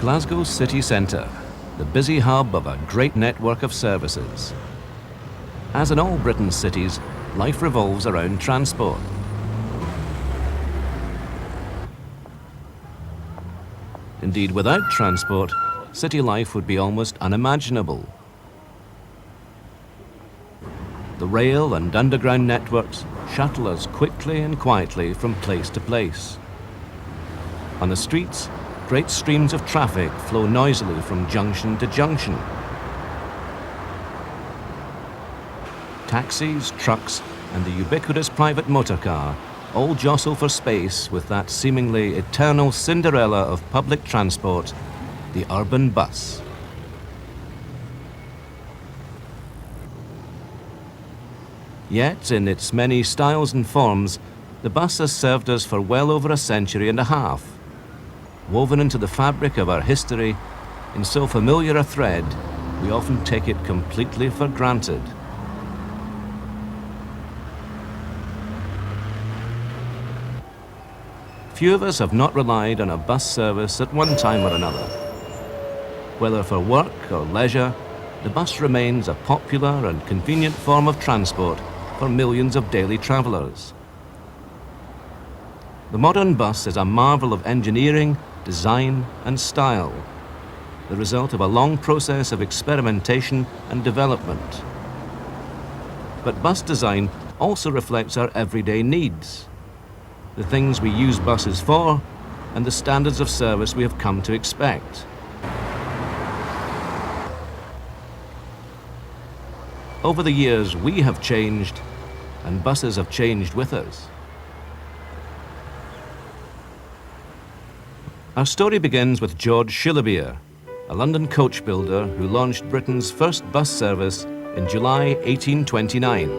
Glasgow's city centre, the busy hub of a great network of services. As in all Britain's cities, life revolves around transport. Indeed, without transport, city life would be almost unimaginable. The rail and underground networks shuttle us quickly and quietly from place to place. On the streets, great streams of traffic flow noisily from junction to junction. Taxis, trucks, and the ubiquitous private motor car all jostle for space with that seemingly eternal Cinderella of public transport, the urban bus. Yet, in its many styles and forms, the bus has served us for well over a century and a half. Woven into the fabric of our history, in so familiar a thread, we often take it completely for granted. Few of us have not relied on a bus service at one time or another. Whether for work or leisure, the bus remains a popular and convenient form of transport for millions of daily travellers. The modern bus is a marvel of engineering, design and style, the result of a long process of experimentation and development. But bus design also reflects our everyday needs, the things we use buses for, and the standards of service we have come to expect. Over the years, we have changed, and buses have changed with us. Our story begins with George Shillabeer, a London coach builder who launched Britain's first bus service in July 1829.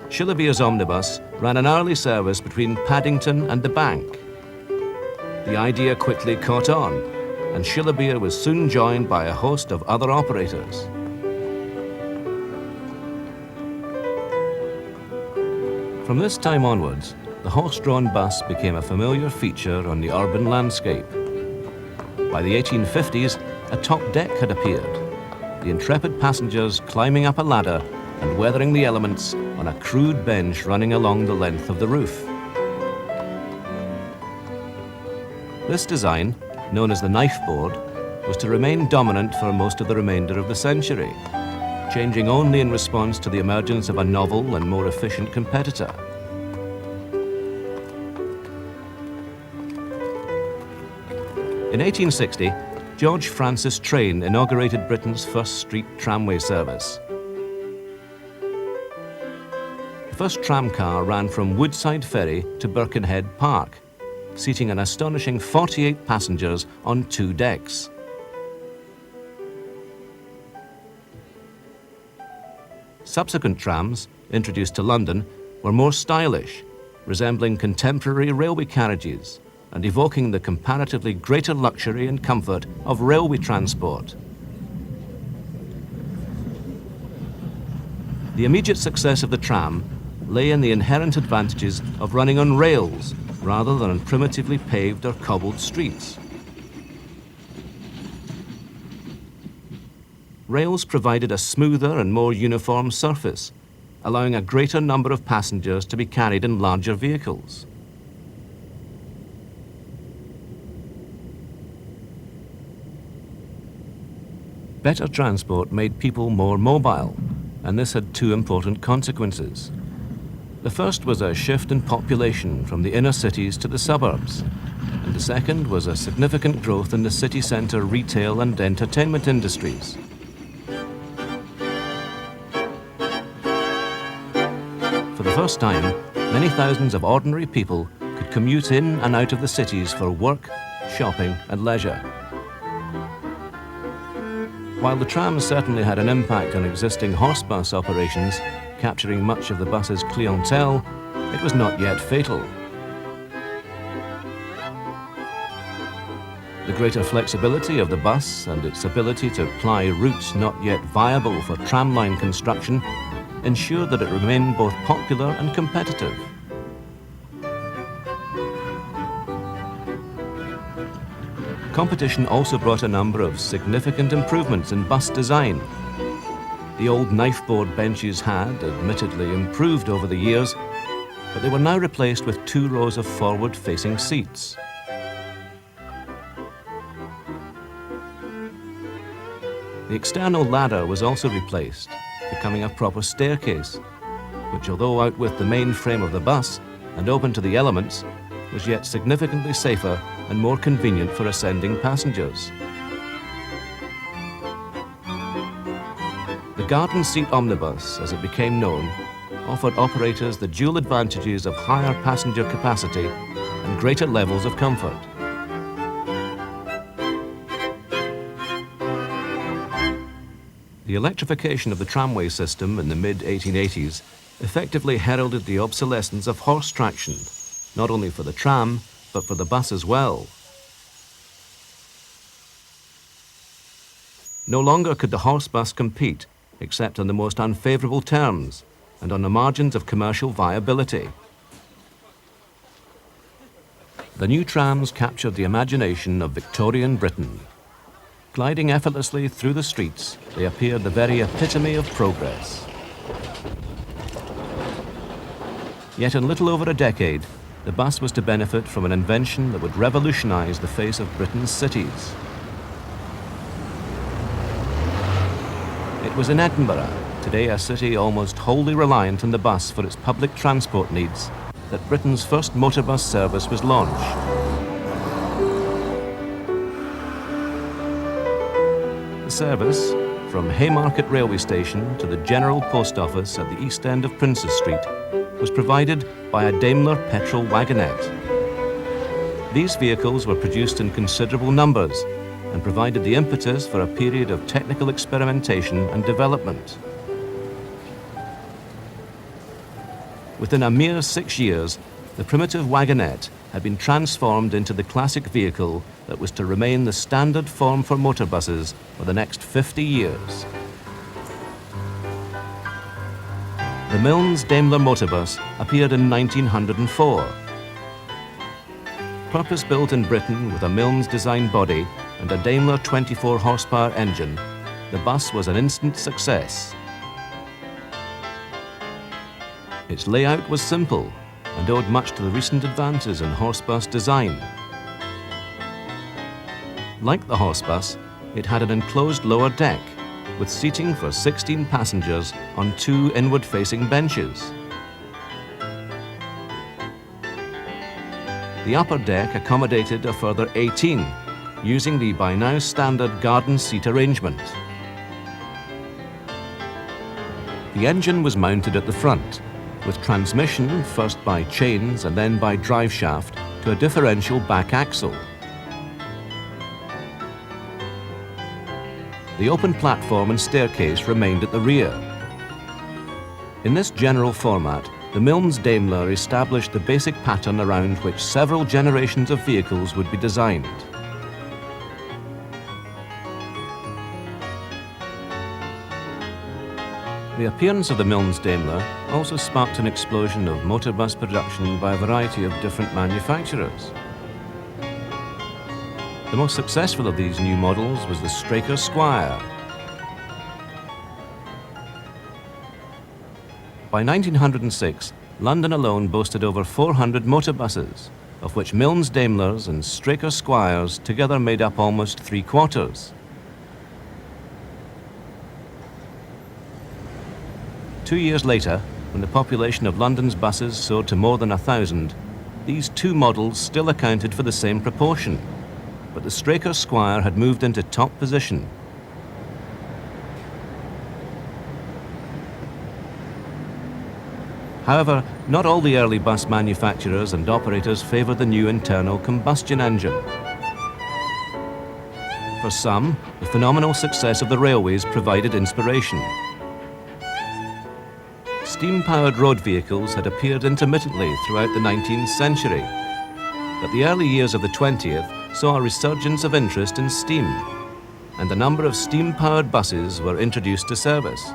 Shillabeer's omnibus ran an hourly service between Paddington and the Bank. The idea quickly caught on, and Shillabeer was soon joined by a host of other operators. From this time onwards, the horse-drawn bus became a familiar feature on the urban landscape. By the 1850s, a top deck had appeared, the intrepid passengers climbing up a ladder and weathering the elements on a crude bench running along the length of the roof. This design, known as the knife board, was to remain dominant for most of the remainder of the century, changing only in response to the emergence of a novel and more efficient competitor. In 1860, George Francis Train inaugurated Britain's first street tramway service. The first tram car ran from Woodside Ferry to Birkenhead Park, seating an astonishing 48 passengers on 2 decks. Subsequent trams, introduced to London, were more stylish, resembling contemporary railway carriages and evoking the comparatively greater luxury and comfort of railway transport. The immediate success of the tram lay in the inherent advantages of running on rails rather than on primitively paved or cobbled streets. Rails provided a smoother and more uniform surface, allowing a greater number of passengers to be carried in larger vehicles. Better transport made people more mobile, and this had 2 important consequences. The first was a shift in population from the inner cities to the suburbs, and the second was a significant growth in the city centre retail and entertainment industries. For the first time, many thousands of ordinary people could commute in and out of the cities for work, shopping and leisure. While the tram certainly had an impact on existing horse bus operations, capturing much of the bus's clientele, it was not yet fatal. The greater flexibility of the bus and its ability to ply routes not yet viable for tramline construction ensured that it remained both popular and competitive. competition also brought a number of significant improvements in bus design. The old knife-board benches had, admittedly, improved over the years, but they were now replaced with 2 rows of forward-facing seats. The external ladder was also replaced, becoming a proper staircase, which, although outwith the main frame of the bus and open to the elements, was yet significantly safer and more convenient for ascending passengers. The garden seat omnibus, as it became known, offered operators the dual advantages of higher passenger capacity and greater levels of comfort. The electrification of the tramway system in the mid-1880s effectively heralded the obsolescence of horse traction, not only for the tram, but for the bus as well. No longer could the horse bus compete, except on the most unfavourable terms and on the margins of commercial viability. The new trams captured the imagination of Victorian Britain. Gliding effortlessly through the streets, they appeared the very epitome of progress. Yet in little over a decade, the bus was to benefit from an invention that would revolutionise the face of Britain's cities. It was in Edinburgh, today a city almost wholly reliant on the bus for its public transport needs, that Britain's first motor bus service was launched. The service, from Haymarket railway station to the General Post Office at the east end of Princes Street, was provided by a Daimler petrol wagonette. These vehicles were produced in considerable numbers and provided the impetus for a period of technical experimentation and development. Within a mere 6 years, the primitive wagonette had been transformed into the classic vehicle that was to remain the standard form for motor buses for the next 50 years. The Milnes Daimler motorbus appeared in 1904. Purpose-built in Britain with a Milnes design body and a Daimler 24 horsepower engine, the bus was an instant success. Its layout was simple and owed much to the recent advances in horse bus design. Like the horse bus, it had an enclosed lower deck with seating for 16 passengers on 2 inward-facing benches. The upper deck accommodated a further 18, using the by now standard garden seat arrangement. The engine was mounted at the front, with transmission first by chains and then by drive shaft to a differential back axle. The open platform and staircase remained at the rear. In this general format, the Milnes Daimler established the basic pattern around which several generations of vehicles would be designed. The appearance of the Milnes Daimler also sparked an explosion of motor bus production by a variety of different manufacturers. The most successful of these new models was the Straker Squire. By 1906, London alone boasted over 400 motor buses, of which Milnes Daimlers and Straker Squires together made up almost 3/4. 2 years later, when the population of London's buses soared to more than 1,000, these 2 models still accounted for the same proportion, but the Straker Squire had moved into top position. However, not all the early bus manufacturers and operators favoured the new internal combustion engine. For some, the phenomenal success of the railways provided inspiration. Steam-powered road vehicles had appeared intermittently throughout the 19th century, but the early years of the 20th saw a resurgence of interest in steam, and a number of steam-powered buses were introduced to service.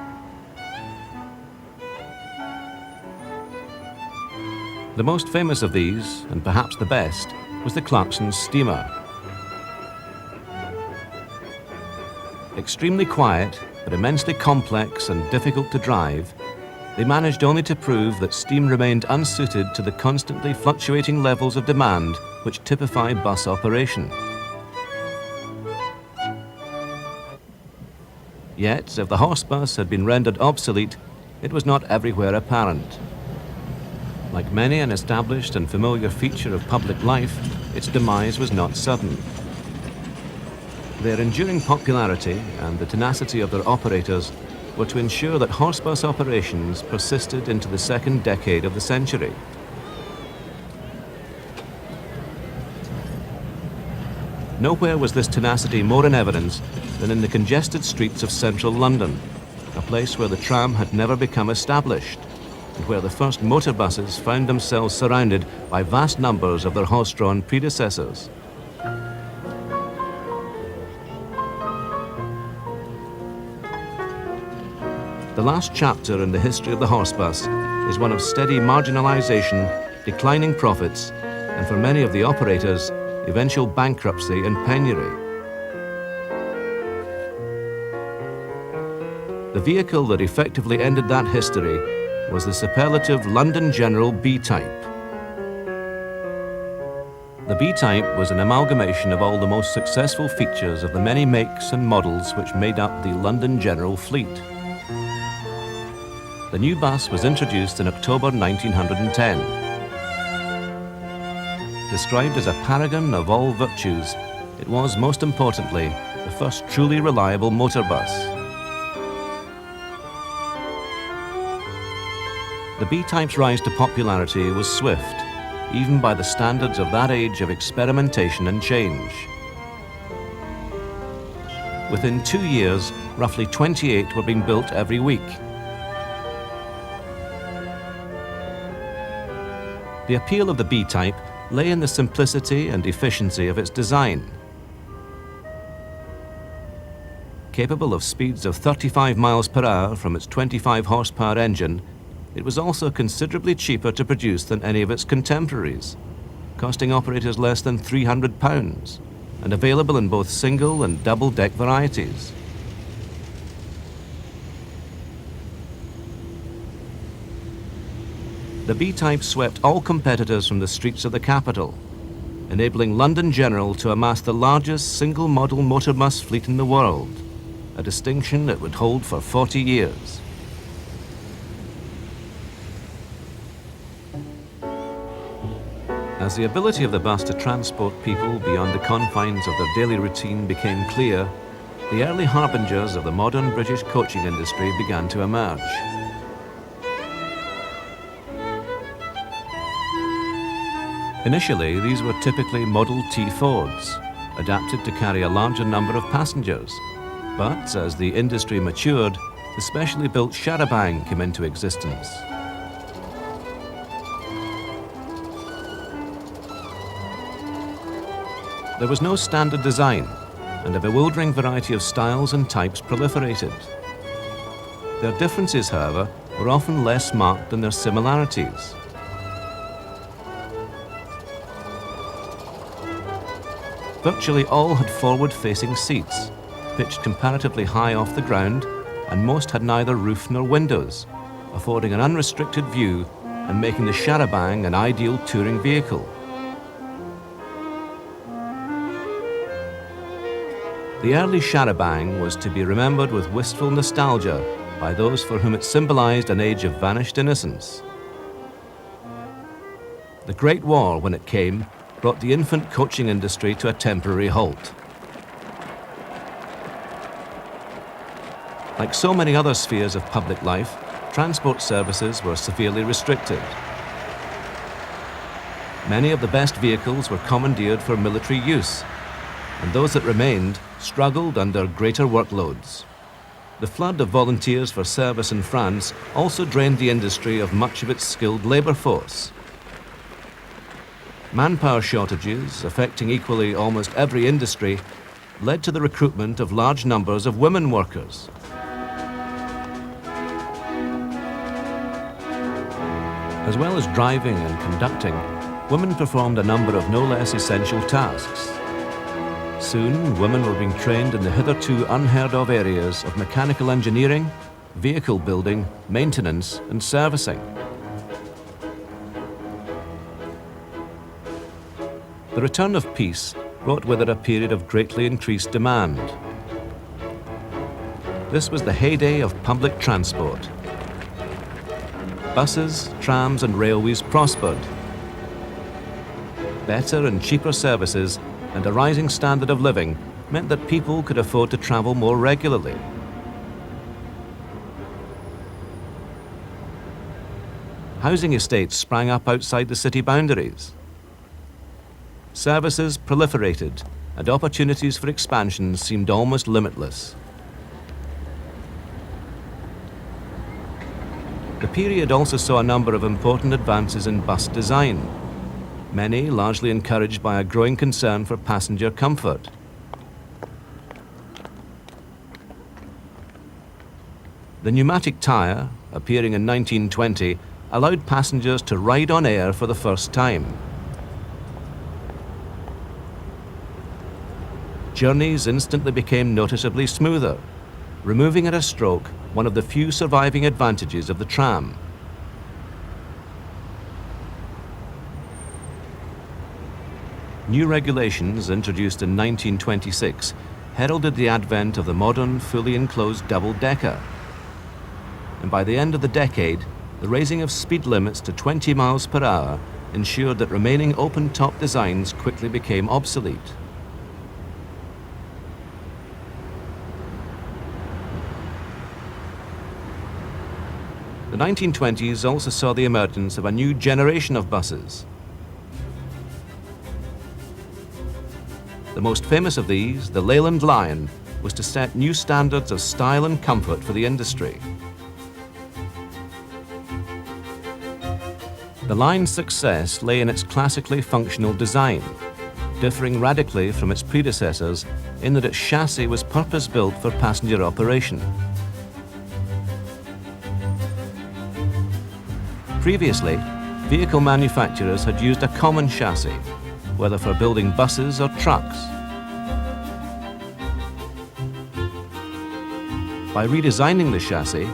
The most famous of these, and perhaps the best, was the Clarkson's steamer. Extremely quiet, but immensely complex and difficult to drive, they managed only to prove that steam remained unsuited to the constantly fluctuating levels of demand which typify bus operation. Yet, if the horse bus had been rendered obsolete, it was not everywhere apparent. Like many an established and familiar feature of public life, its demise was not sudden. Their enduring popularity and the tenacity of their operators were to ensure that horse bus operations persisted into the second decade of the century. Nowhere was this tenacity more in evidence than in the congested streets of central London, a place where the tram had never become established, and where the first motor buses found themselves surrounded by vast numbers of their horse-drawn predecessors. The last chapter in the history of the horse bus is one of steady marginalization, declining profits, and for many of the operators, eventual bankruptcy and penury. The vehicle that effectively ended that history was the superlative London General B-Type. The B-Type was an amalgamation of all the most successful features of the many makes and models which made up the London General fleet. The new bus was introduced in October 1910. Described as a paragon of all virtues, it was, most importantly, the first truly reliable motor bus. The B-Type's rise to popularity was swift, even by the standards of that age of experimentation and change. Within 2 years, roughly 28 were being built every week. The appeal of the B-Type lay in the simplicity and efficiency of its design. Capable of speeds of 35 miles per hour from its 25 horsepower engine, it was also considerably cheaper to produce than any of its contemporaries, costing operators less than £300, and available in both single and double-deck varieties. The B-Type swept all competitors from the streets of the capital, enabling London General to amass the largest single-model motor bus fleet in the world, a distinction it would hold for 40 years. As the ability of the bus to transport people beyond the confines of their daily routine became clear, the early harbingers of the modern British coaching industry began to emerge. Initially, these were typically Model T Fords, adapted to carry a larger number of passengers. But as the industry matured, the specially built Charabanc came into existence. There was no standard design, and a bewildering variety of styles and types proliferated. Their differences, however, were often less marked than their similarities. Virtually all had forward-facing seats, pitched comparatively high off the ground, and most had neither roof nor windows, affording an unrestricted view and making the Charabanc an ideal touring vehicle. The early Charabanc was to be remembered with wistful nostalgia by those for whom it symbolized an age of vanished innocence. The Great War, when it came, brought the infant coaching industry to a temporary halt. Like so many other spheres of public life, transport services were severely restricted. Many of the best vehicles were commandeered for military use, and those that remained struggled under greater workloads. The flood of volunteers for service in France also drained the industry of much of its skilled labor force. Manpower shortages, affecting equally almost every industry, led to the recruitment of large numbers of women workers. As well as driving and conducting, women performed a number of no less essential tasks. Soon, women were being trained in the hitherto unheard-of areas of mechanical engineering, vehicle building, maintenance, and servicing. The return of peace brought with it a period of greatly increased demand. This was the heyday of public transport. Buses, trams, and railways prospered. Better and cheaper services and a rising standard of living meant that people could afford to travel more regularly. Housing estates sprang up outside the city boundaries. Services proliferated, and opportunities for expansion seemed almost limitless. The period also saw a number of important advances in bus design, many largely encouraged by a growing concern for passenger comfort. The pneumatic tyre, appearing in 1920, allowed passengers to ride on air for the first time. Journeys instantly became noticeably smoother, removing at a stroke one of the few surviving advantages of the tram. New regulations introduced in 1926 heralded the advent of the modern, fully enclosed double-decker. And by the end of the decade, the raising of speed limits to 20 miles per hour ensured that remaining open-top designs quickly became obsolete. The 1920s also saw the emergence of a new generation of buses. The most famous of these, the Leyland Lion, was to set new standards of style and comfort for the industry. The line's success lay in its classically functional design, differing radically from its predecessors in that its chassis was purpose-built for passenger operation. Previously, vehicle manufacturers had used a common chassis, whether for building buses or trucks. By redesigning the chassis,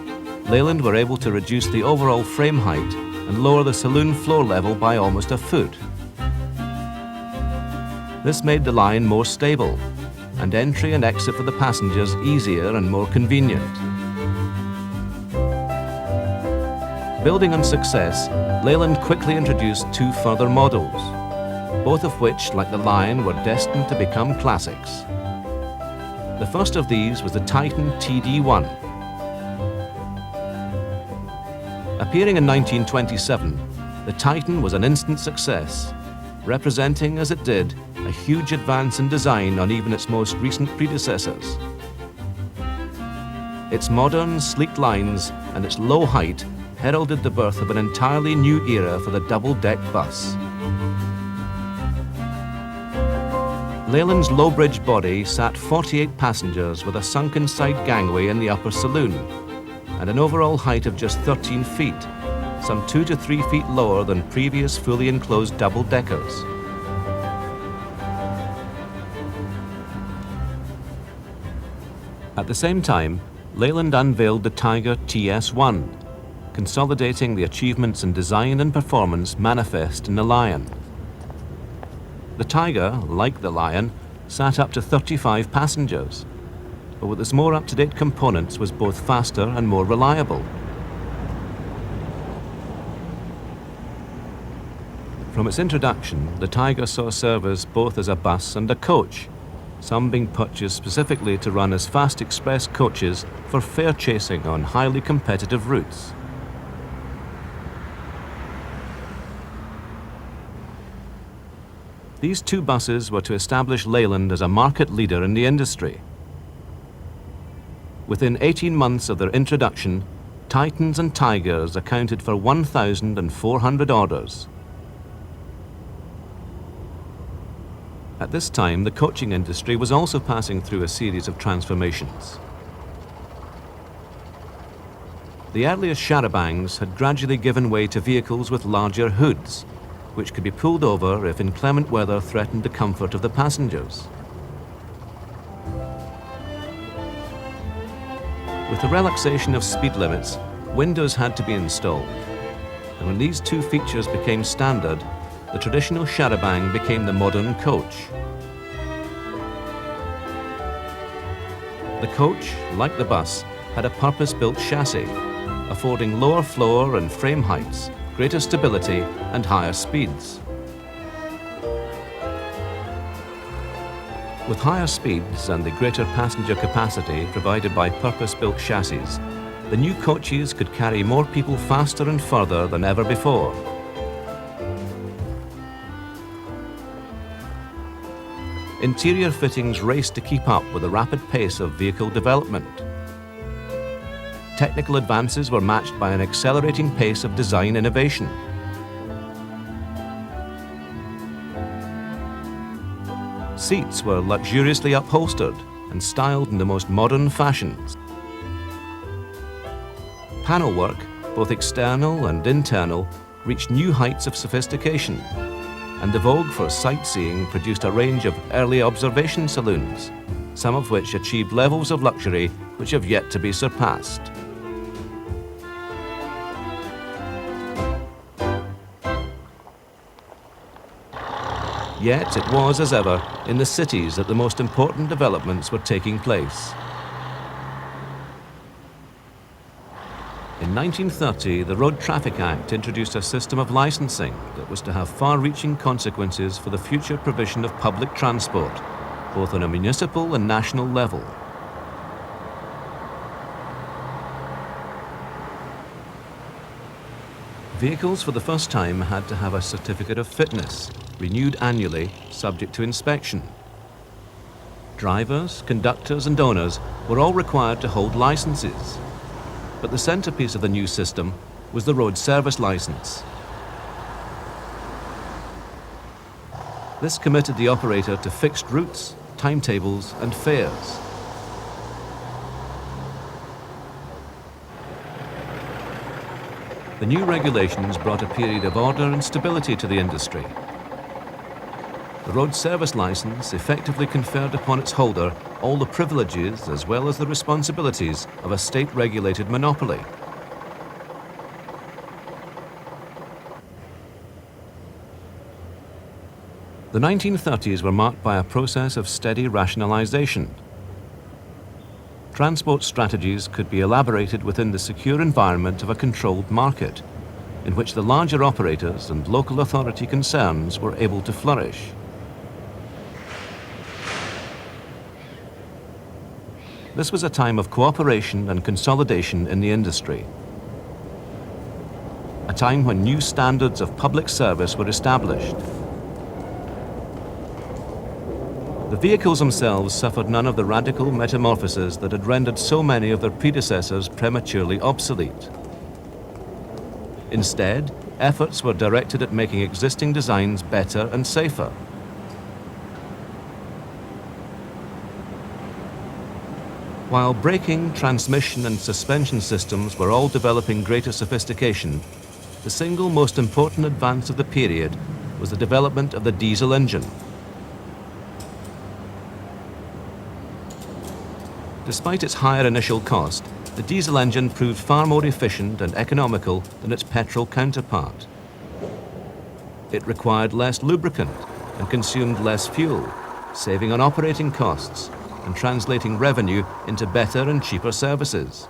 Leyland were able to reduce the overall frame height and lower the saloon floor level by almost a foot. This made the line more stable, and entry and exit for the passengers easier and more convenient. Building on success, Leyland quickly introduced two further models, both of which, like the Lion, were destined to become classics. The first of these was the Titan TD1. Appearing in 1927, the Titan was an instant success, representing, as it did, a huge advance in design on even its most recent predecessors. Its modern, sleek lines and its low height heralded the birth of an entirely new era for the double-deck bus. Leyland's low-bridge body sat 48 passengers with a sunken side gangway in the upper saloon and an overall height of just 13 feet, some 2 to 3 feet lower than previous fully enclosed double-deckers. At the same time, Leyland unveiled the Tiger TS1, consolidating the achievements in design and performance manifest in the Lion. The Tiger, like the Lion, sat up to 35 passengers, but with its more up-to-date components was both faster and more reliable. From its introduction, the Tiger saw service both as a bus and a coach, some being purchased specifically to run as fast express coaches for fare chasing on highly competitive routes. These two buses were to establish Leyland as a market leader in the industry. Within 18 months of their introduction, Titans and Tigers accounted for 1,400 orders. At this time, the coaching industry was also passing through a series of transformations. The earliest charabancs had gradually given way to vehicles with larger hoods, which could be pulled over if inclement weather threatened the comfort of the passengers. With the relaxation of speed limits, windows had to be installed. And when these two features became standard, the traditional charabanc became the modern coach. The coach, like the bus, had a purpose-built chassis, affording lower floor and frame heights, greater stability and higher speeds. With higher speeds and the greater passenger capacity provided by purpose-built chassis, the new coaches could carry more people faster and further than ever before. Interior fittings raced to keep up with the rapid pace of vehicle development. Technical advances were matched by an accelerating pace of design innovation. Seats were luxuriously upholstered and styled in the most modern fashions. Panel work, both external and internal, reached new heights of sophistication, and the vogue for sightseeing produced a range of early observation saloons, some of which achieved levels of luxury which have yet to be surpassed. Yet it was, as ever, in the cities that the most important developments were taking place. In 1930, the Road Traffic Act introduced a system of licensing that was to have far-reaching consequences for the future provision of public transport, both on a municipal and national level. Vehicles for the first time had to have a certificate of fitness, renewed annually, subject to inspection. Drivers, conductors and owners were all required to hold licenses. But the centerpiece of the new system was the road service license. This committed the operator to fixed routes, timetables and fares. The new regulations brought a period of order and stability to the industry. The road service license effectively conferred upon its holder all the privileges as well as the responsibilities of a state-regulated monopoly. The 1930s were marked by a process of steady rationalization. Transport strategies could be elaborated within the secure environment of a controlled market, in which the larger operators and local authority concerns were able to flourish. This was a time of cooperation and consolidation in the industry. A time when new standards of public service were established. The vehicles themselves suffered none of the radical metamorphoses that had rendered so many of their predecessors prematurely obsolete. Instead, efforts were directed at making existing designs better and safer. While braking, transmission and suspension systems were all developing greater sophistication, the single most important advance of the period was the development of the diesel engine. Despite its higher initial cost, the diesel engine proved far more efficient and economical than its petrol counterpart. It required less lubricant and consumed less fuel, saving on operating costs and translating revenue into better and cheaper services.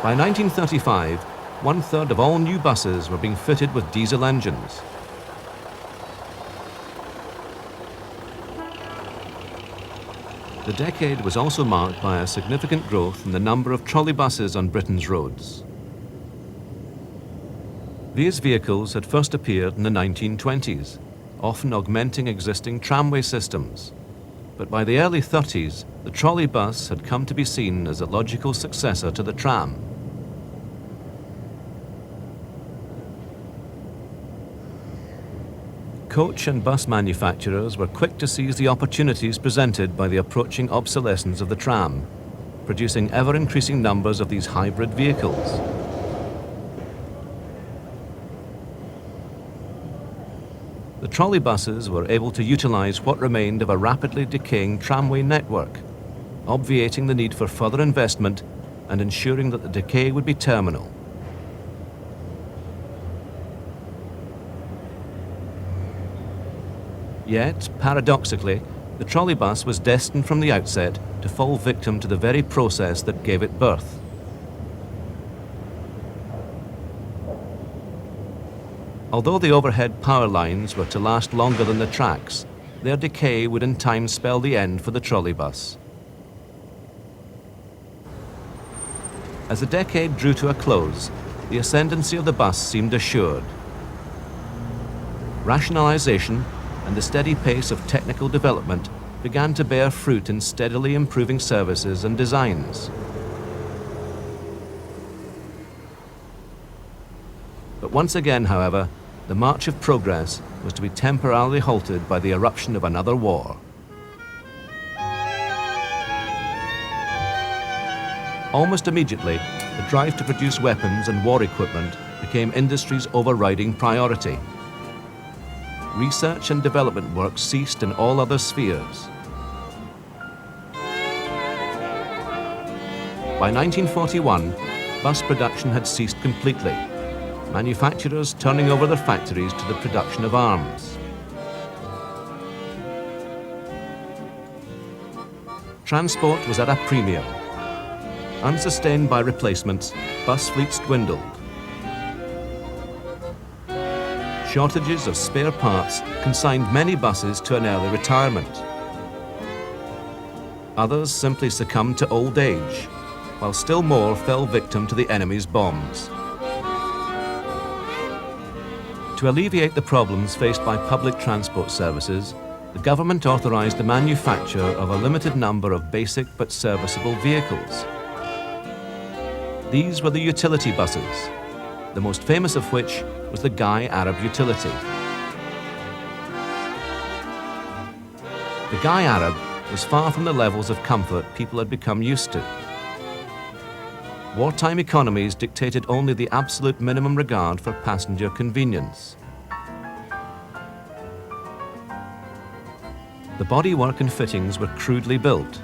By 1935, 1/3 of all new buses were being fitted with diesel engines. The decade was also marked by a significant growth in the number of trolley buses on Britain's roads. These vehicles had first appeared in the 1920s, often augmenting existing tramway systems. But by the early 30s, the trolley bus had come to be seen as a logical successor to the tram. Coach and bus manufacturers were quick to seize the opportunities presented by the approaching obsolescence of the tram, producing ever-increasing numbers of these hybrid vehicles. The trolley buses were able to utilize what remained of a rapidly decaying tramway network, obviating the need for further investment and ensuring that the decay would be terminal. Yet, paradoxically, the trolley bus was destined from the outset to fall victim to the very process that gave it birth. Although the overhead power lines were to last longer than the tracks, their decay would in time spell the end for the trolley bus. As the decade drew to a close, the ascendancy of the bus seemed assured. Rationalization and the steady pace of technical development began to bear fruit in steadily improving services and designs. But once again, however, the march of progress was to be temporarily halted by the eruption of another war. Almost immediately, the drive to produce weapons and war equipment became industry's overriding priority. Research and development work ceased in all other spheres. By 1941, bus production had ceased completely, manufacturers turning over their factories to the production of arms. Transport was at a premium. Unsustained by replacements, bus fleets dwindled. Shortages of spare parts consigned many buses to an early retirement. Others simply succumbed to old age, while still more fell victim to the enemy's bombs. To alleviate the problems faced by public transport services, the government authorized the manufacture of a limited number of basic but serviceable vehicles. These were the utility buses, the most famous of which was the Guy Arab utility. The Guy Arab was far from the levels of comfort people had become used to. Wartime economies dictated only the absolute minimum regard for passenger convenience. The bodywork and fittings were crudely built,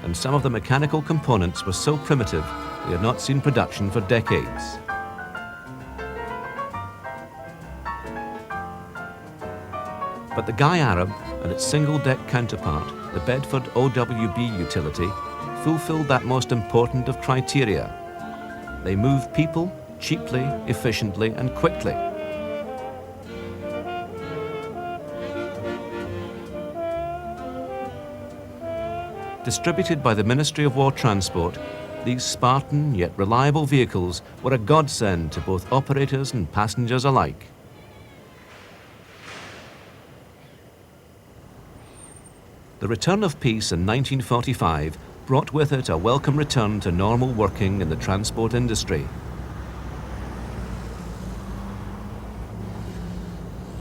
and some of the mechanical components were so primitive we had not seen production for decades. But the Guy Arab and its single-deck counterpart, the Bedford OWB utility, fulfilled that most important of criteria. They moved people cheaply, efficiently, and quickly. Distributed by the Ministry of War Transport, these Spartan yet reliable vehicles were a godsend to both operators and passengers alike. The return of peace in 1945 brought with it a welcome return to normal working in the transport industry.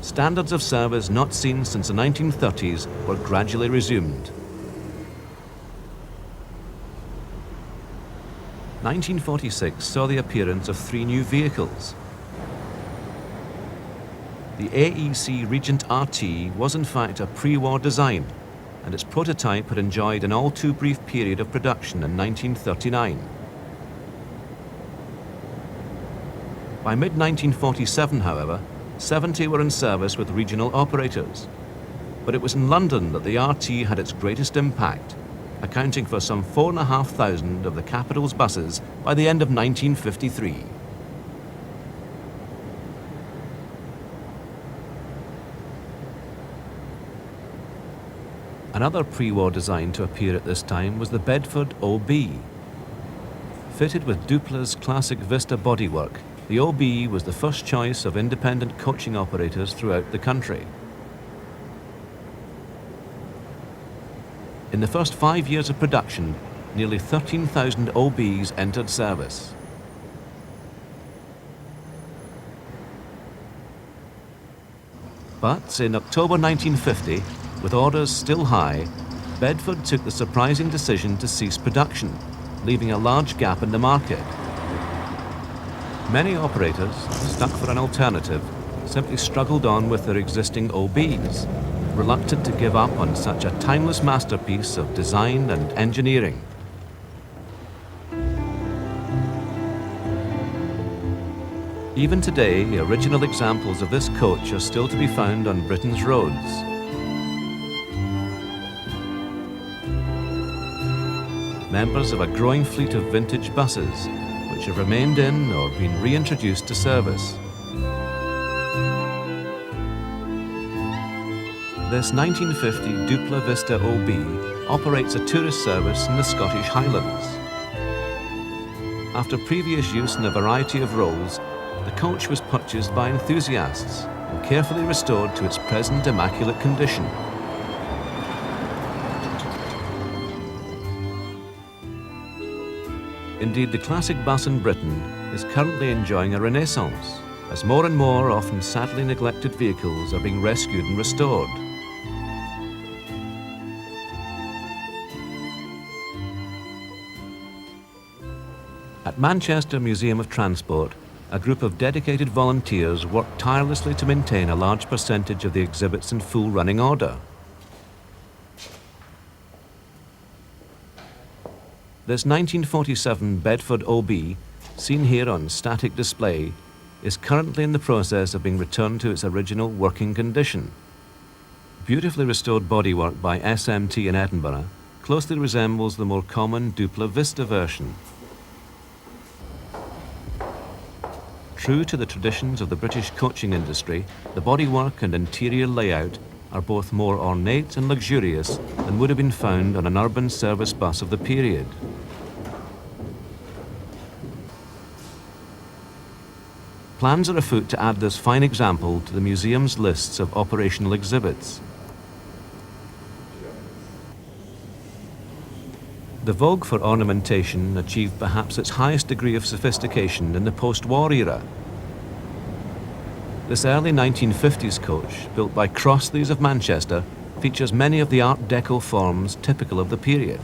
Standards of service not seen since the 1930s were gradually resumed. 1946 saw the appearance of 3 new vehicles. The AEC Regent RT was in fact a pre-war design, and its prototype had enjoyed an all too brief period of production in 1939. By mid-1947, however, 70 were in service with regional operators. But it was in London that the RT had its greatest impact, accounting for some 4,500 of the capital's buses by the end of 1953. Another pre-war design to appear at this time was the Bedford OB. Fitted with Dupla's classic Vista bodywork, the OB was the first choice of independent coaching operators throughout the country. In the first 5 years of production, nearly 13,000 OBs entered service. But in October 1950, with orders still high, Bedford took the surprising decision to cease production, leaving a large gap in the market. Many operators, stuck for an alternative, simply struggled on with their existing OBs, reluctant to give up on such a timeless masterpiece of design and engineering. Even today, original examples of this coach are still to be found on Britain's roads. Members of a growing fleet of vintage buses, which have remained in or been reintroduced to service. This 1950 Dupla Vista OB operates a tourist service in the Scottish Highlands. After previous use in a variety of roles, the coach was purchased by enthusiasts and carefully restored to its present immaculate condition. Indeed, the classic bus in Britain is currently enjoying a renaissance, as more and more often sadly neglected vehicles are being rescued and restored. At Manchester Museum of Transport, a group of dedicated volunteers work tirelessly to maintain a large percentage of the exhibits in full running order. This 1947 Bedford OB, seen here on static display, is currently in the process of being returned to its original working condition. Beautifully restored bodywork by SMT in Edinburgh closely resembles the more common Dupla Vista version. True to the traditions of the British coaching industry, the bodywork and interior layout are both more ornate and luxurious than would have been found on an urban service bus of the period. Plans are afoot to add this fine example to the museum's lists of operational exhibits. The vogue for ornamentation achieved perhaps its highest degree of sophistication in the post-war era. This early 1950s coach, built by Crossleys of Manchester, features many of the Art Deco forms typical of the period.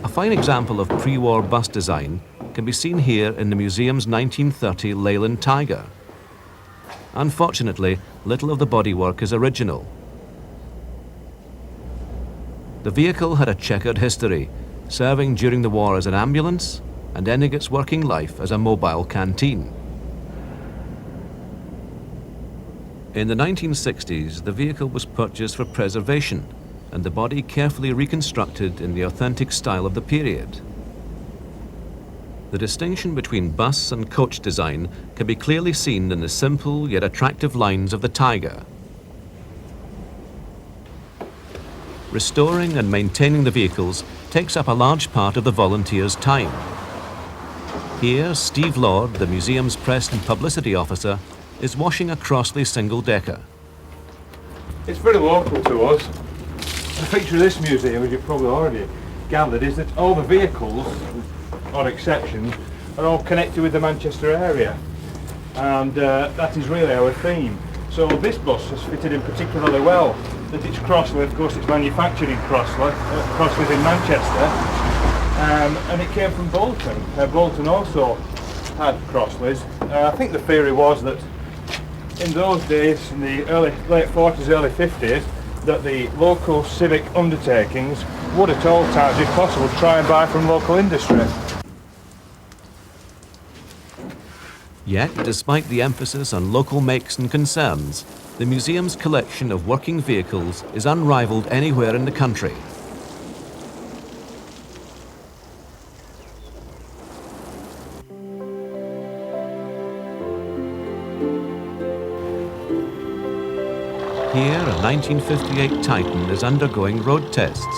A fine example of pre-war bus design can be seen here in the museum's 1930 Leyland Tiger. Unfortunately, little of the bodywork is original. The vehicle had a checkered history, serving during the war as an ambulance and ending its working life as a mobile canteen. In the 1960s, the vehicle was purchased for preservation and the body carefully reconstructed in the authentic style of the period. The distinction between bus and coach design can be clearly seen in the simple yet attractive lines of the Tiger. Restoring and maintaining the vehicles takes up a large part of the volunteers' time. Here, Steve Lord, the museum's press and publicity officer, is washing a Crossley single-decker. It's very local to us. The feature of this museum, as you've probably already gathered, is that all the vehicles, odd exceptions, are all connected with the Manchester area. And that is really our theme. So this bus has fitted in particularly well. That it's Crossley, of course it's manufactured in Crossley's in Manchester, and it came from Bolton. Bolton also had Crossley's. I think the theory was that in those days, in the late 40s, early 50s, that the local civic undertakings would at all times, if possible, try and buy from local industry. Yet, despite the emphasis on local makes and concerns, the museum's collection of working vehicles is unrivaled anywhere in the country. Here, a 1958 Titan is undergoing road tests.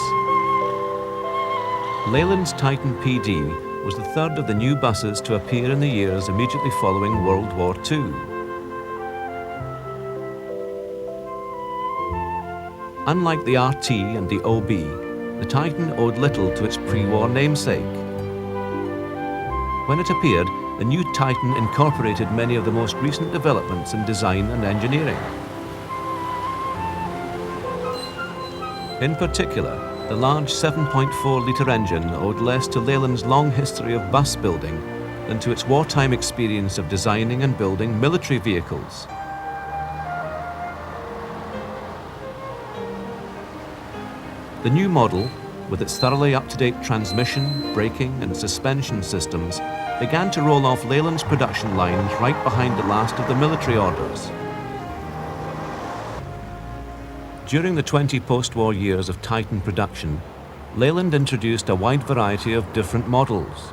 Leyland's Titan PD was the third of the new buses to appear in the years immediately following World War II. Unlike the RT and the OB, the Titan owed little to its pre-war namesake. When it appeared, the new Titan incorporated many of the most recent developments in design and engineering. In particular, the large 7.4-litre engine owed less to Leyland's long history of bus building than to its wartime experience of designing and building military vehicles. The new model, with its thoroughly up-to-date transmission, braking and suspension systems, began to roll off Leyland's production lines right behind the last of the military orders. During the 20 post-war years of Titan production, Leyland introduced a wide variety of different models,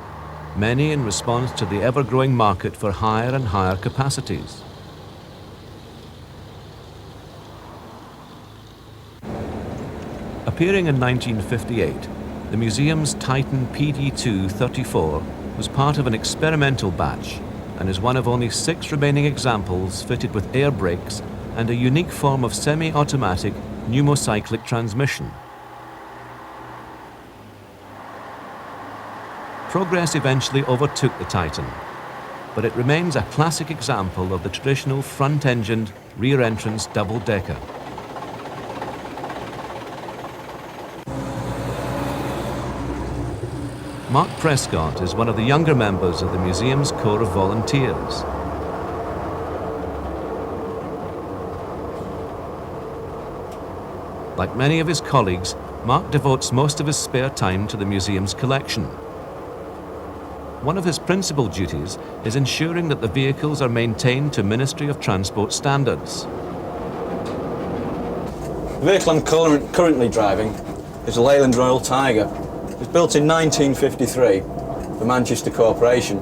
many in response to the ever-growing market for higher and higher capacities. Appearing in 1958, the museum's Titan PD2-34 was part of an experimental batch and is one of only 6 remaining examples fitted with air brakes and a unique form of semi-automatic pneumocyclic transmission. Progress eventually overtook the Titan, but it remains a classic example of the traditional front-engined, rear-entrance double-decker. Mark Prescott is one of the younger members of the museum's corps of volunteers. Like many of his colleagues, Mark devotes most of his spare time to the museum's collection. One of his principal duties is ensuring that the vehicles are maintained to Ministry of Transport standards. The vehicle I'm currently driving is a Leyland Royal Tiger. It was built in 1953 for Manchester Corporation,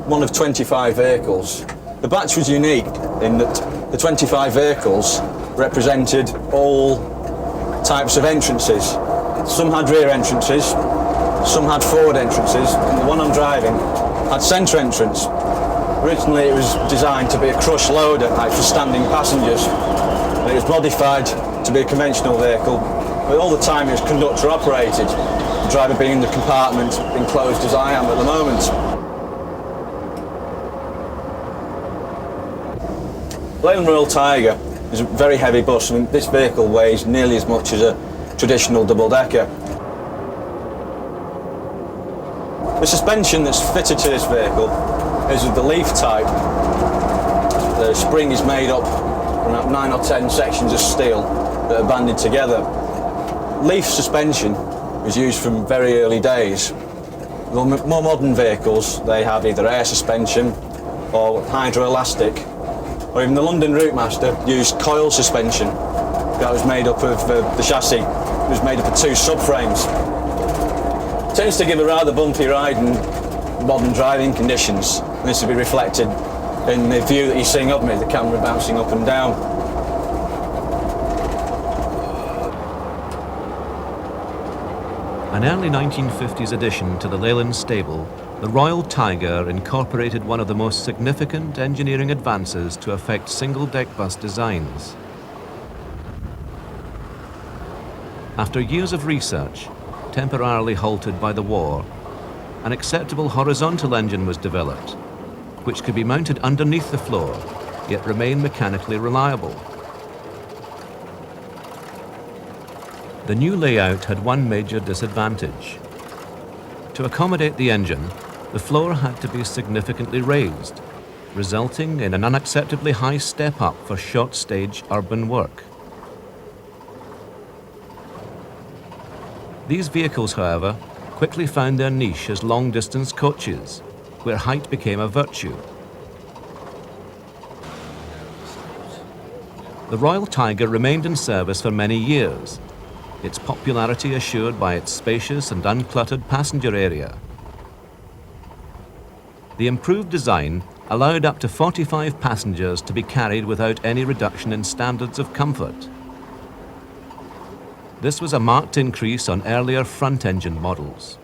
one of 25 vehicles. The batch was unique in that the 25 vehicles represented all types of entrances. Some had rear entrances, some had forward entrances, and the one I'm driving had centre entrance. Originally it was designed to be a crush loader, like for standing passengers. And it was modified to be a conventional vehicle, but all the time it was conductor operated, the driver being in the compartment enclosed as I am at the moment. Leyland Royal Tiger is a very heavy bus. I mean, this vehicle weighs nearly as much as a traditional double-decker. The suspension that's fitted to this vehicle is of the leaf type. The spring is made up from about 9 or 10 sections of steel that are banded together. Leaf suspension is used from very early days. The more modern vehicles, they have either air suspension or hydroelastic, or even the London Routemaster used coil suspension. That was made up of the chassis. It was made up of 2 subframes. It tends to give a rather bumpy ride in modern driving conditions. And this will be reflected in the view that you're seeing of me, the camera bouncing up and down. An early 1950s addition to the Leyland stable, the Royal Tiger incorporated one of the most significant engineering advances to affect single-deck bus designs. After years of research, temporarily halted by the war, an acceptable horizontal engine was developed, which could be mounted underneath the floor, yet remain mechanically reliable. The new layout had one major disadvantage. To accommodate the engine, the floor had to be significantly raised, resulting in an unacceptably high step-up for short-stage urban work. These vehicles, however, quickly found their niche as long-distance coaches, where height became a virtue. The Royal Tiger remained in service for many years, its popularity assured by its spacious and uncluttered passenger area. The improved design allowed up to 45 passengers to be carried without any reduction in standards of comfort. This was a marked increase on earlier front-engine models.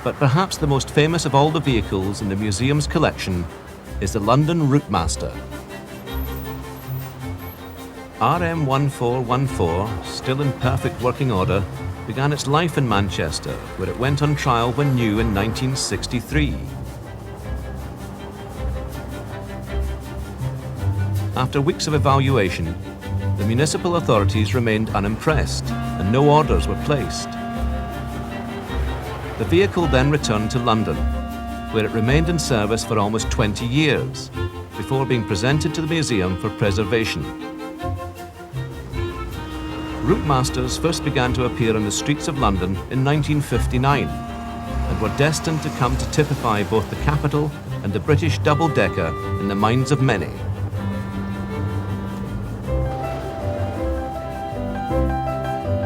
But perhaps the most famous of all the vehicles in the museum's collection is the London Routemaster. RM1414, still in perfect working order, began its life in Manchester, where it went on trial when new in 1963. After weeks of evaluation, the municipal authorities remained unimpressed and no orders were placed. The vehicle then returned to London, where it remained in service for almost 20 years, before being presented to the museum for preservation. Routemasters first began to appear on the streets of London in 1959 and were destined to come to typify both the capital and the British double-decker in the minds of many.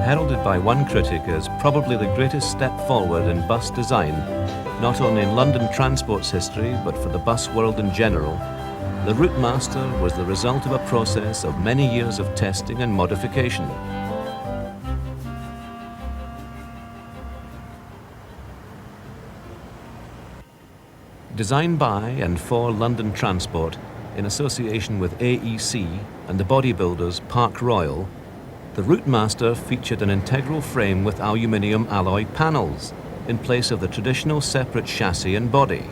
Heralded by one critic as probably the greatest step forward in bus design, not only in London transport's history but for the bus world in general, the Routemaster was the result of a process of many years of testing and modification. Designed by and for London Transport, in association with AEC and the bodybuilders Park Royal, the Routemaster featured an integral frame with aluminium alloy panels in place of the traditional separate chassis and body.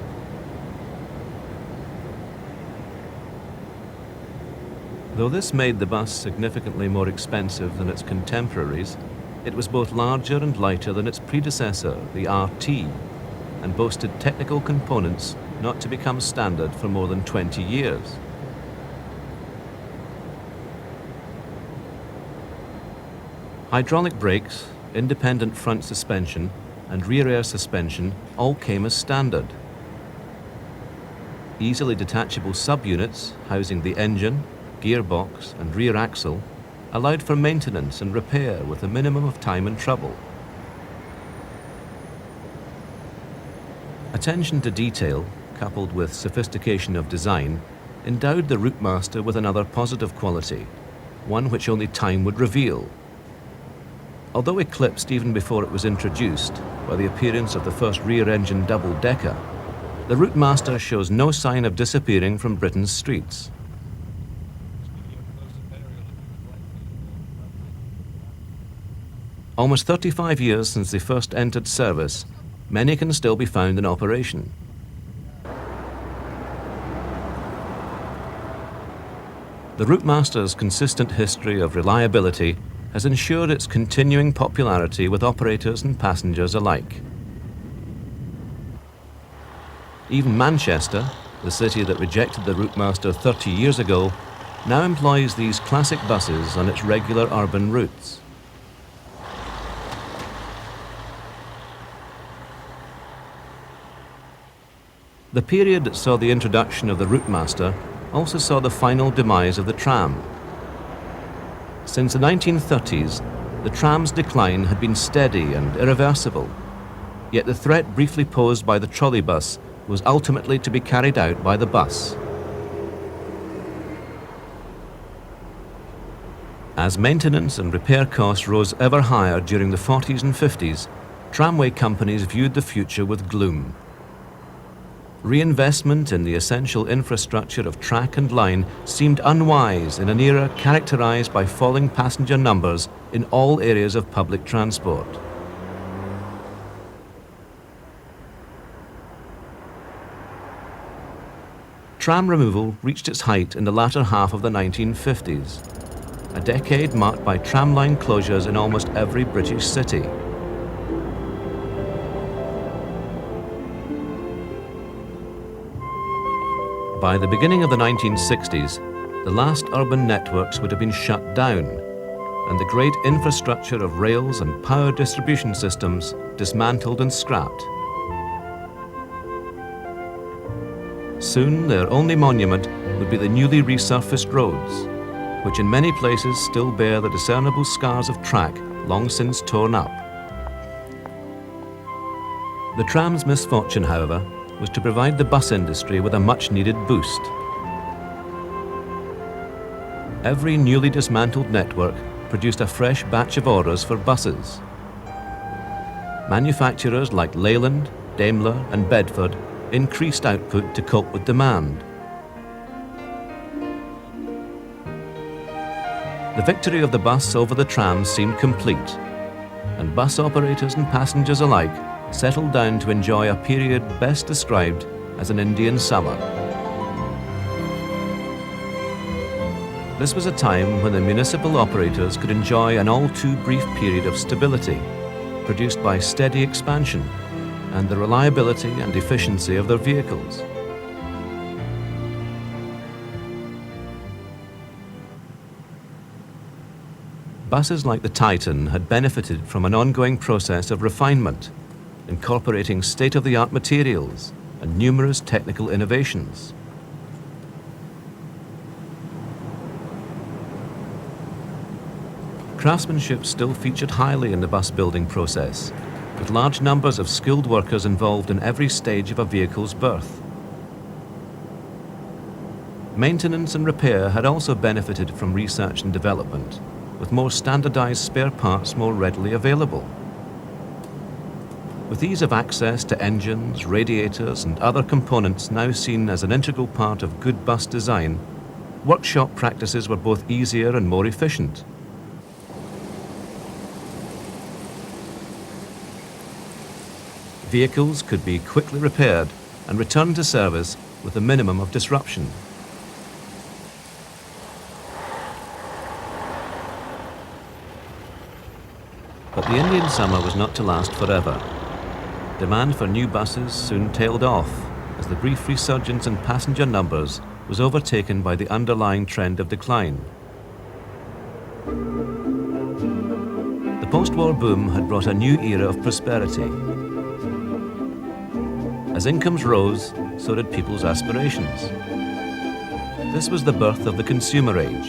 Though this made the bus significantly more expensive than its contemporaries, it was both larger and lighter than its predecessor, the RT, and boasted technical components not to become standard for more than 20 years. Hydraulic brakes, independent front suspension, and rear air suspension all came as standard. Easily detachable subunits housing the engine, gearbox, and rear axle allowed for maintenance and repair with a minimum of time and trouble. Attention to detail, coupled with sophistication of design, endowed the Routemaster with another positive quality, one which only time would reveal. Although eclipsed even before it was introduced by the appearance of the first rear-engine double-decker, the Routemaster shows no sign of disappearing from Britain's streets. Almost 35 years since they first entered service, many can still be found in operation. The Routemaster's consistent history of reliability has ensured its continuing popularity with operators and passengers alike. Even Manchester, the city that rejected the Routemaster 30 years ago, now employs these classic buses on its regular urban routes. The period that saw the introduction of the Routemaster also saw the final demise of the tram. Since the 1930s, the tram's decline had been steady and irreversible, yet the threat briefly posed by the trolley bus was ultimately to be carried out by the bus. As maintenance and repair costs rose ever higher during the 40s and 50s, tramway companies viewed the future with gloom. Reinvestment in the essential infrastructure of track and line seemed unwise in an era characterized by falling passenger numbers in all areas of public transport. Tram removal reached its height in the latter half of the 1950s, a decade marked by tramline closures in almost every British city. By the beginning of the 1960s, the last urban networks would have been shut down, and the great infrastructure of rails and power distribution systems dismantled and scrapped. Soon, their only monument would be the newly resurfaced roads, which in many places still bear the discernible scars of track long since torn up. The tram's misfortune, however, was to provide the bus industry with a much-needed boost. Every newly dismantled network produced a fresh batch of orders for buses. Manufacturers like Leyland, Daimler and Bedford increased output to cope with demand. The victory of the bus over the tram seemed complete, and bus operators and passengers alike settled down to enjoy a period best described as an Indian summer. This was a time when the municipal operators could enjoy an all too brief period of stability, produced by steady expansion, and the reliability and efficiency of their vehicles. Buses like the Titan had benefited from an ongoing process of refinement, incorporating state-of-the-art materials and numerous technical innovations. Craftsmanship still featured highly in the bus building process, with large numbers of skilled workers involved in every stage of a vehicle's birth. Maintenance and repair had also benefited from research and development, with more standardized spare parts more readily available. With ease of access to engines, radiators, and other components now seen as an integral part of good bus design, workshop practices were both easier and more efficient. Vehicles could be quickly repaired and returned to service with a minimum of disruption. But the Indian summer was not to last forever. Demand for new buses soon tailed off as the brief resurgence in passenger numbers was overtaken by the underlying trend of decline. The post-war boom had brought a new era of prosperity. As incomes rose, so did people's aspirations. This was the birth of the consumer age,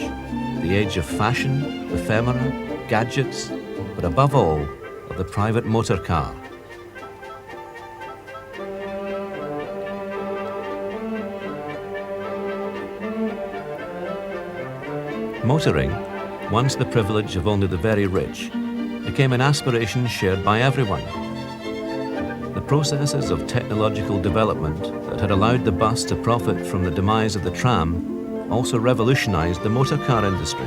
the age of fashion, ephemera, gadgets, but above all, of the private motor car. Motoring, once the privilege of only the very rich, became an aspiration shared by everyone. The processes of technological development that had allowed the bus to profit from the demise of the tram also revolutionized the motor car industry.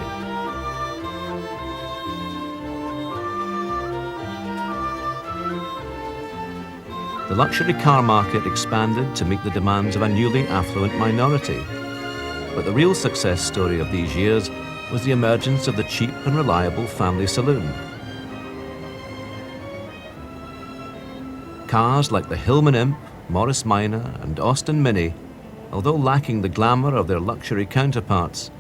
The luxury car market expanded to meet the demands of a newly affluent minority. But the real success story of these years was the emergence of the cheap and reliable family saloon. Cars like the Hillman Imp, Morris Minor, and Austin Mini, although lacking the glamour of their luxury counterparts,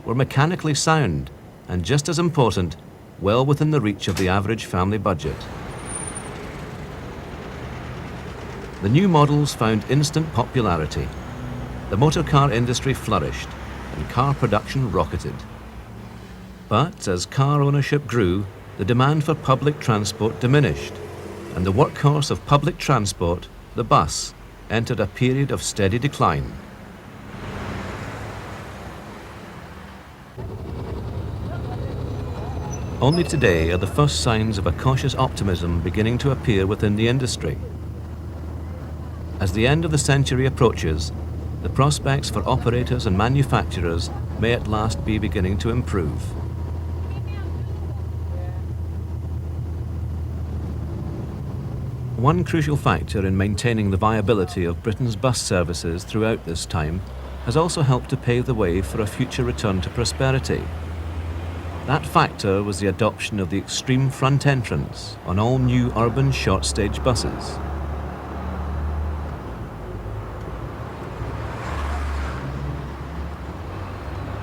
were mechanically sound and, just as important, well within the reach of the average family budget. The new models found instant popularity. The motor car industry flourished and car production rocketed. But as car ownership grew, the demand for public transport diminished, and the workhorse of public transport, the bus, entered a period of steady decline. Only today are the first signs of a cautious optimism beginning to appear within the industry. As the end of the century approaches, the prospects for operators and manufacturers may at last be beginning to improve. One crucial factor in maintaining the viability of Britain's bus services throughout this time has also helped to pave the way for a future return to prosperity. That factor was the adoption of the extreme front entrance on all new urban short-stage buses.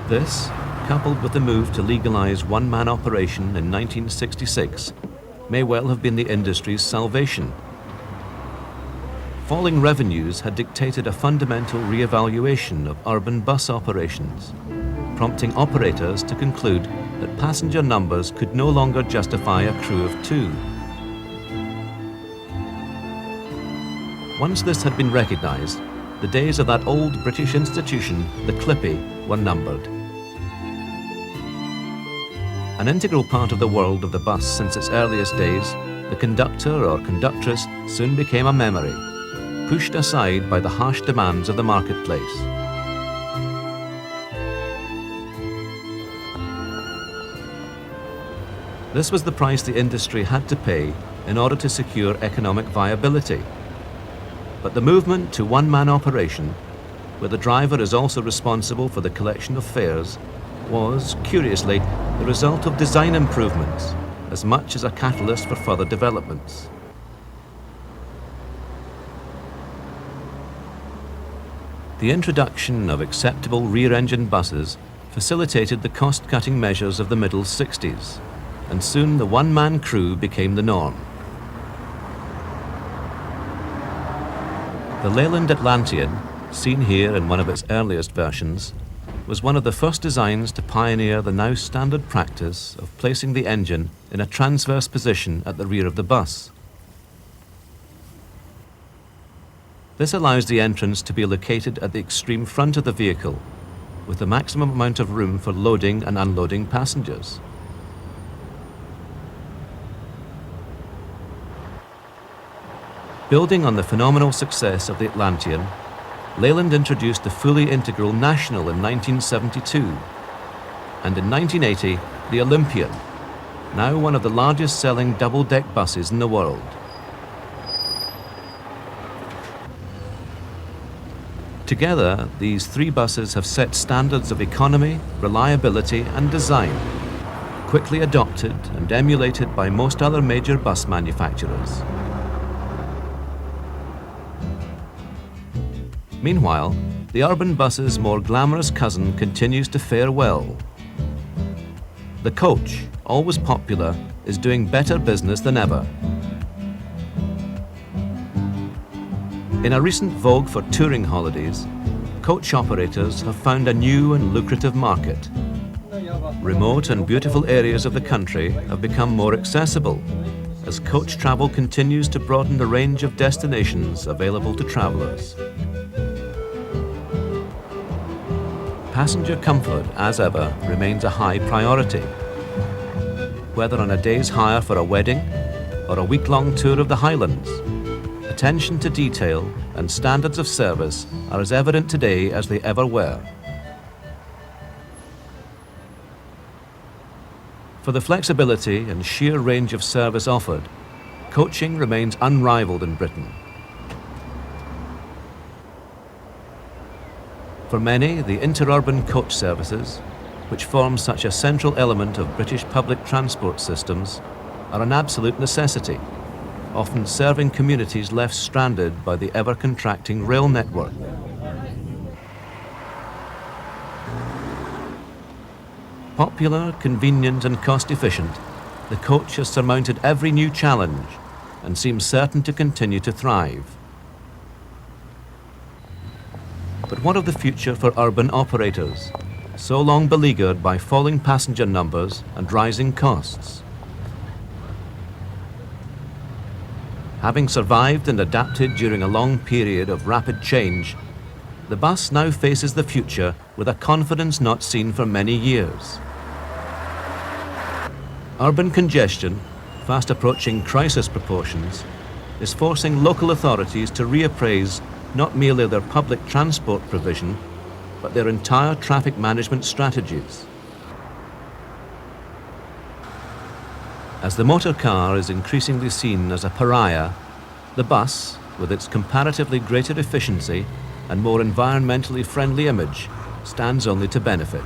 This, coupled with the move to legalise one-man operation in 1966, may well have been the industry's salvation. Falling revenues had dictated a fundamental re-evaluation of urban bus operations, prompting operators to conclude that passenger numbers could no longer justify a crew of two. Once this had been recognised, the days of that old British institution, the Clippy, were numbered. An integral part of the world of the bus since its earliest days, the conductor or conductress soon became a memory, pushed aside by the harsh demands of the marketplace. This was the price the industry had to pay in order to secure economic viability. But the movement to one-man operation, where the driver is also responsible for the collection of fares, was, curiously, the result of design improvements, as much as a catalyst for further developments. The introduction of acceptable rear-engine buses facilitated the cost-cutting measures of the middle 60s, and soon the one-man crew became the norm. The Leyland Atlantean, seen here in one of its earliest versions, was one of the first designs to pioneer the now standard practice of placing the engine in a transverse position at the rear of the bus. This allows the entrance to be located at the extreme front of the vehicle, with the maximum amount of room for loading and unloading passengers. Building on the phenomenal success of the Atlantean, Leyland introduced the fully integral National in 1972, and in 1980, the Olympian, now one of the largest selling double-deck buses in the world. Together, these three buses have set standards of economy, reliability and design, quickly adopted and emulated by most other major bus manufacturers. Meanwhile, the urban bus's more glamorous cousin continues to fare well. The coach, always popular, is doing better business than ever. In a recent vogue for touring holidays, coach operators have found a new and lucrative market. Remote and beautiful areas of the country have become more accessible as coach travel continues to broaden the range of destinations available to travellers. Passenger comfort, as ever, remains a high priority. Whether on a day's hire for a wedding or a week-long tour of the Highlands, attention to detail and standards of service are as evident today as they ever were. For the flexibility and sheer range of service offered, coaching remains unrivaled in Britain. For many, the interurban coach services, which form such a central element of British public transport systems, are an absolute necessity, often serving communities left stranded by the ever-contracting rail network. Popular, convenient and cost-efficient, the coach has surmounted every new challenge and seems certain to continue to thrive. But what of the future for urban operators, so long beleaguered by falling passenger numbers and rising costs? Having survived and adapted during a long period of rapid change, the bus now faces the future with a confidence not seen for many years. Urban congestion, fast approaching crisis proportions, is forcing local authorities to reappraise not merely their public transport provision, but their entire traffic management strategies. As the motor car is increasingly seen as a pariah, the bus, with its comparatively greater efficiency and more environmentally friendly image, stands only to benefit.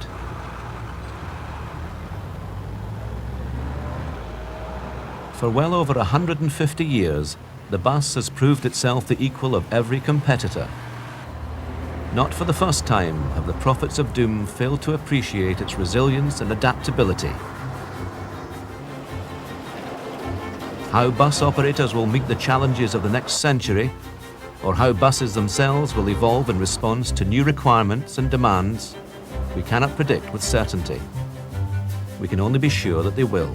For well over 150 years, the bus has proved itself the equal of every competitor. Not for the first time have the prophets of doom failed to appreciate its resilience and adaptability. How bus operators will meet the challenges of the next century, or how buses themselves will evolve in response to new requirements and demands, we cannot predict with certainty. We can only be sure that they will.